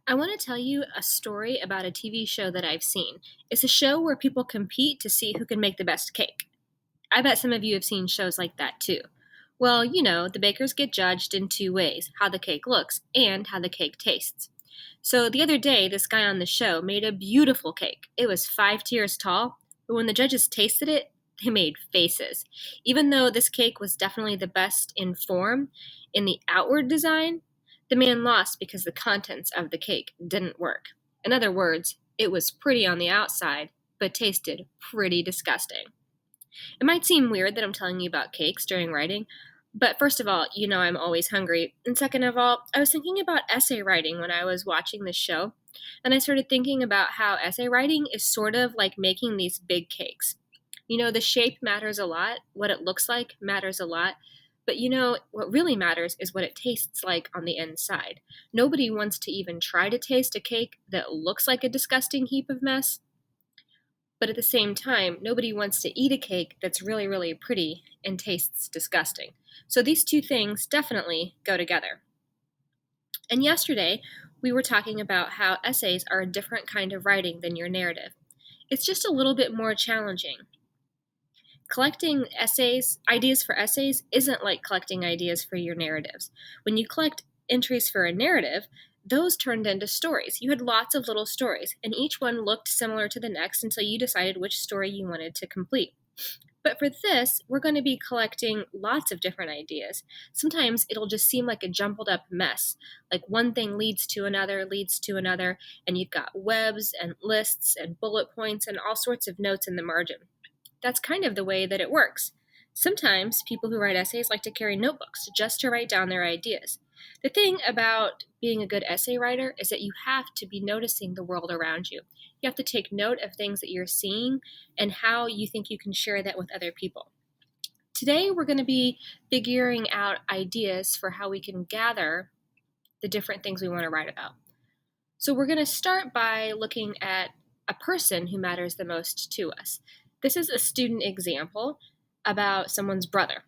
I want to tell you a story about a TV show that I've seen. It's a show where people compete to see who can make the best cake. I bet some of you have seen shows like that too. Well, the bakers get judged in two ways: how the cake looks and how the cake tastes. So the other day, this guy on the show made a beautiful cake. It was 5 tiers tall, but when the judges tasted it, they made faces. Even though this cake was definitely the best in form, in the outward design, the man lost because the contents of the cake didn't work. In other words, it was pretty on the outside, but tasted pretty disgusting. It might seem weird that I'm telling you about cakes during writing, but first of all, I'm always hungry. And second of all, I was thinking about essay writing when I was watching this show, and I started thinking about how essay writing is sort of like making these big cakes. The shape matters a lot, what it looks like matters a lot, but what really matters is what it tastes like on the inside. Nobody wants to even try to taste a cake that looks like a disgusting heap of mess. But at the same time, nobody wants to eat a cake that's really, really pretty and tastes disgusting. So these two things definitely go together. And yesterday, we were talking about how essays are a different kind of writing than your narrative. It's just a little bit more challenging. Collecting ideas for essays, isn't like collecting ideas for your narratives. When you collect entries for a narrative, those turned into stories. You had lots of little stories, and each one looked similar to the next until you decided which story you wanted to complete. But for this, we're going to be collecting lots of different ideas. Sometimes it'll just seem like a jumbled up mess, like one thing leads to another, and you've got webs and lists and bullet points and all sorts of notes in the margin. That's kind of the way that it works. Sometimes people who write essays like to carry notebooks just to write down their ideas. The thing about being a good essay writer is that you have to be noticing the world around you. You have to take note of things that you're seeing and how you think you can share that with other people. Today, we're going to be figuring out ideas for how we can gather the different things we want to write about. So, we're going to start by looking at a person who matters the most to us. This is a student example about someone's brother.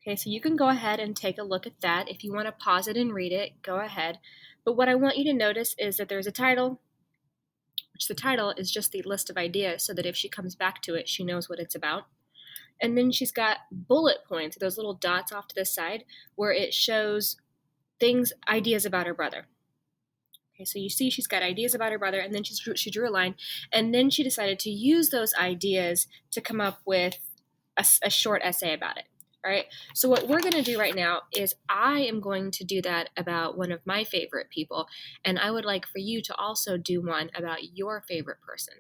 Okay, so you can go ahead and take a look at that. If you want to pause it and read it, go ahead. But what I want you to notice is that there's a title, which the title is just the list of ideas, so that if she comes back to it, she knows what it's about. And then she's got bullet points, those little dots off to the side, where it shows ideas about her brother. Okay, so you see she's got ideas about her brother, and then she drew a line, and then she decided to use those ideas to come up with a short essay about it. All right, so what we're going to do right now is I am going to do that about one of my favorite people, and I would like for you to also do one about your favorite person.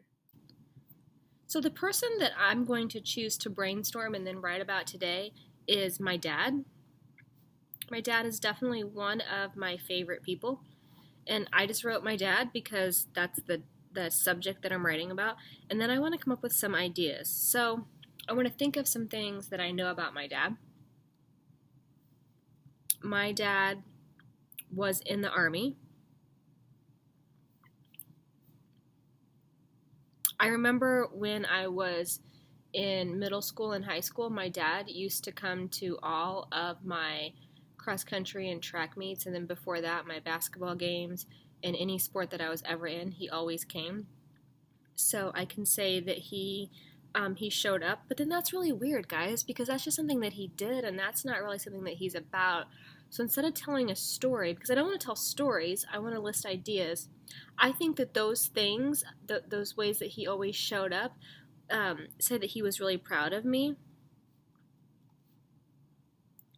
So the person that I'm going to choose to brainstorm and then write about today is my dad. My dad is definitely one of my favorite people. And I just wrote my dad because that's the subject that I'm writing about. And then I want to come up with some ideas. So I want to think of some things that I know about my dad. My dad was in the Army. I remember when I was in middle school and high school, my dad used to come to all of my cross country and track meets, and then before that, my basketball games and any sport that I was ever in, he always came. So I can say that he showed up, but then that's really weird, guys, because that's just something that he did, and that's not really something that he's about. So instead of telling a story, because I don't want to tell stories, I want to list ideas. I think that those things, those ways that he always showed up, say that he was really proud of me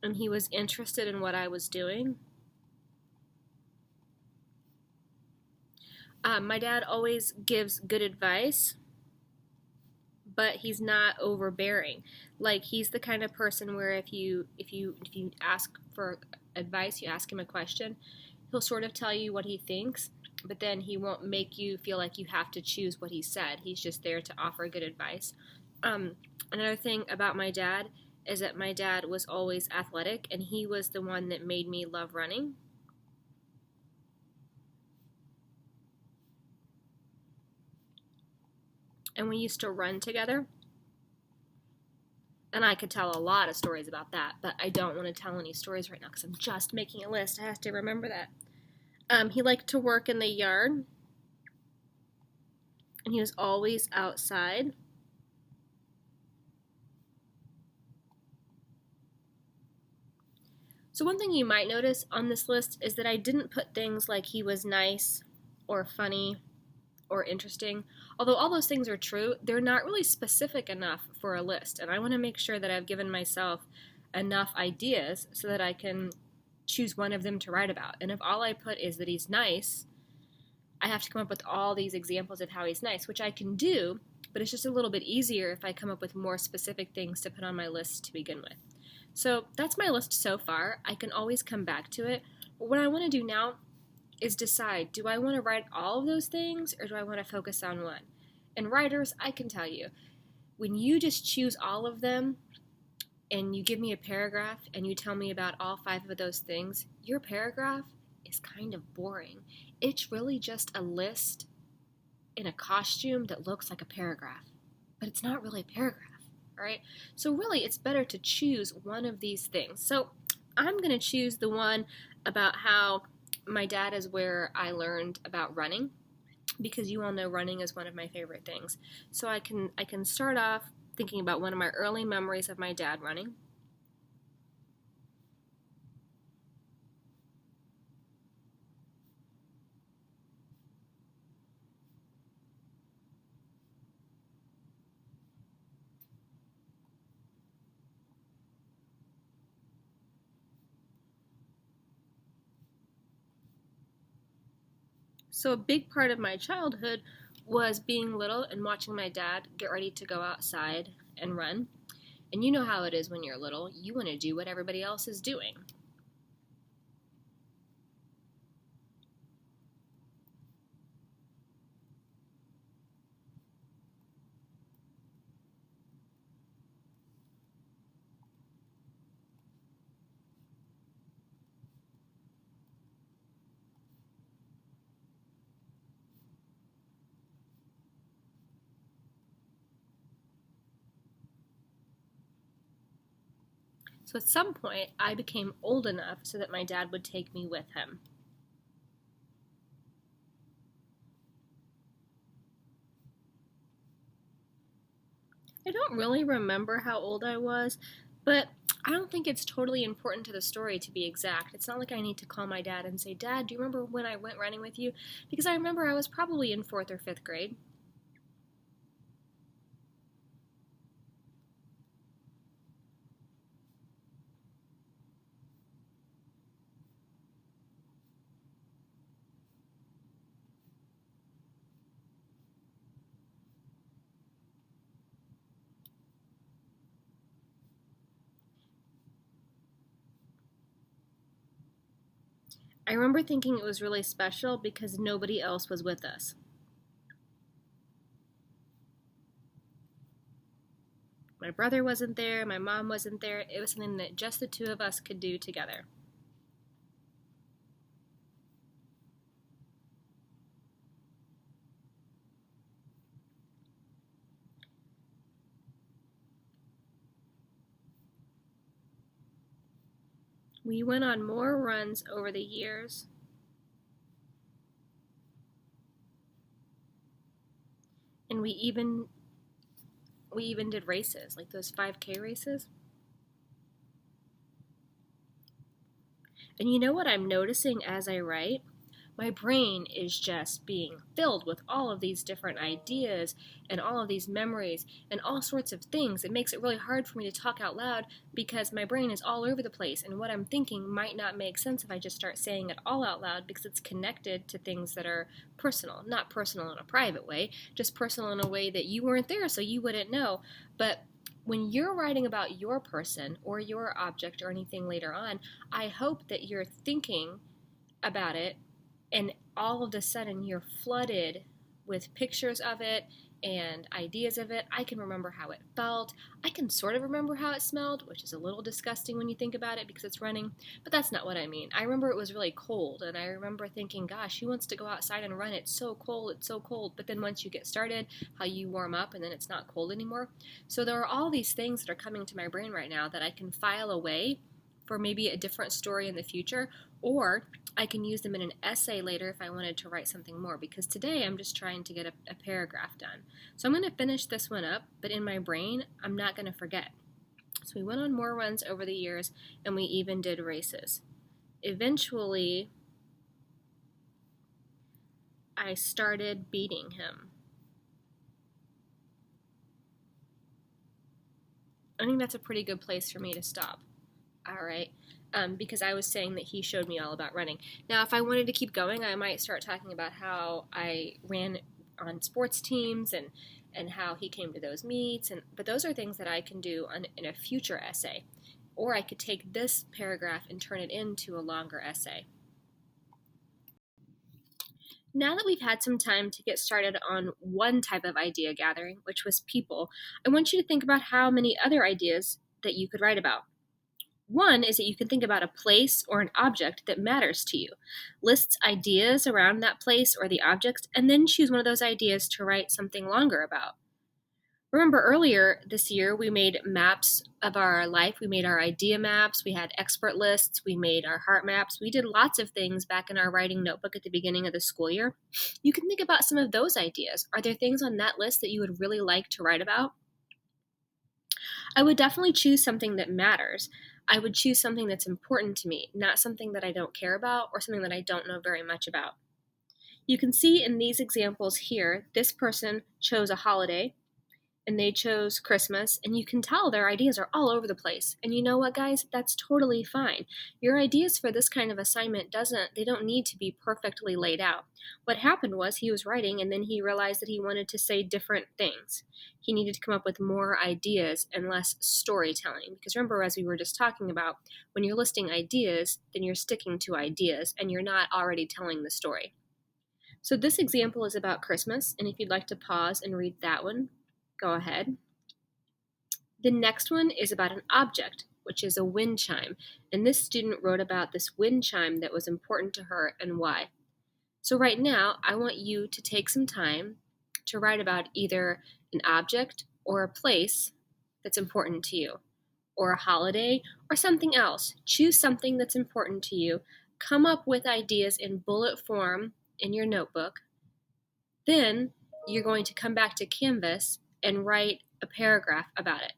and he was interested in what I was doing. My dad always gives good advice, but he's not overbearing. Like, he's the kind of person where if you ask for advice, you ask him a question, he'll sort of tell you what he thinks, but then he won't make you feel like you have to choose what he said. He's just there to offer good advice. Another thing about my dad is that my dad was always athletic, and he was the one that made me love running. And we used to run together. And I could tell a lot of stories about that, but I don't want to tell any stories right now because I'm just making a list. I have to remember that. He liked to work in the yard, and he was always outside. So one thing you might notice on this list is that I didn't put things like he was nice or funny or interesting. Although all those things are true, they're not really specific enough for a list, and I want to make sure that I've given myself enough ideas so that I can choose one of them to write about. And if all I put is that he's nice, I have to come up with all these examples of how he's nice, which I can do, but it's just a little bit easier if I come up with more specific things to put on my list to begin with. So that's my list so far. I can always come back to it. But what I want to do now is decide, do I want to write all of those things or do I want to focus on one? And writers, I can tell you, when you just choose all of them and you give me a paragraph and you tell me about all 5 of those things, your paragraph is kind of boring. It's really just a list in a costume that looks like a paragraph, but it's not really a paragraph. All right, so really it's better to choose one of these things. So I'm going to choose the one about how my dad is where I learned about running, because you all know running is one of my favorite things. So I can start off thinking about one of my early memories of my dad running. So a big part of my childhood was being little and watching my dad get ready to go outside and run. And you know how it is when you're little. You want to do what everybody else is doing. So at some point, I became old enough so that my dad would take me with him. I don't really remember how old I was, but I don't think it's totally important to the story to be exact. It's not like I need to call my dad and say, Dad, do you remember when I went running with you? Because I remember I was probably in 4th or 5th grade. I remember thinking it was really special because nobody else was with us. My brother wasn't there, my mom wasn't there. It was something that just the 2 of us could do together. We went on more runs over the years, and we even did races, like those 5K races. And you know what I'm noticing as I write? My brain is just being filled with all of these different ideas and all of these memories and all sorts of things. It makes it really hard for me to talk out loud because my brain is all over the place, and what I'm thinking might not make sense if I just start saying it all out loud because it's connected to things that are personal. Not personal in a private way, just personal in a way that you weren't there so you wouldn't know. But when you're writing about your person or your object or anything later on, I hope that you're thinking about it and all of a sudden you're flooded with pictures of it and ideas of it. I can remember how it felt. I can sort of remember how it smelled, which is a little disgusting when you think about it because it's running, but that's not what I mean. I remember it was really cold, and I remember thinking, gosh, who wants to go outside and run? It's so cold, it's so cold. But then once you get started, how you warm up and then it's not cold anymore. So there are all these things that are coming to my brain right now that I can file away for maybe a different story in the future, Or I can use them in an essay later if I wanted to write something more, because today I'm just trying to get a paragraph done. So I'm going to finish this one up, but in my brain, I'm not going to forget. So we went on more runs over the years, and we even did races. Eventually, I started beating him. I think that's a pretty good place for me to stop. All right. Because I was saying that he showed me all about running. Now, if I wanted to keep going, I might start talking about how I ran on sports teams and how he came to those meets. But those are things that I can do in a future essay. Or I could take this paragraph and turn it into a longer essay. Now that we've had some time to get started on one type of idea gathering, which was people, I want you to think about how many other ideas that you could write about. One is that you can think about a place or an object that matters to you. List ideas around that place or the object, and then choose one of those ideas to write something longer about. Remember earlier this year, we made maps of our life. We made our idea maps, we had expert lists, we made our heart maps. We did lots of things back in our writing notebook at the beginning of the school year. You can think about some of those ideas. Are there things on that list that you would really like to write about? I would definitely choose something that matters. I would choose something that's important to me, not something that I don't care about or something that I don't know very much about. You can see in these examples here, this person chose a holiday and they chose Christmas, and you can tell their ideas are all over the place. And you know what, guys? That's totally fine. Your ideas for this kind of assignment don't need to be perfectly laid out. What happened was he was writing and then he realized that he wanted to say different things. He needed to come up with more ideas and less storytelling. Because remember, as we were just talking about, when you're listing ideas, then you're sticking to ideas and you're not already telling the story. So this example is about Christmas, and if you'd like to pause and read that one, go ahead. The next one is about an object, which is a wind chime. And this student wrote about this wind chime that was important to her and why. So right now, I want you to take some time to write about either an object or a place that's important to you, or a holiday, or something else. Choose something that's important to you. Come up with ideas in bullet form in your notebook. Then you're going to come back to Canvas and write a paragraph about it.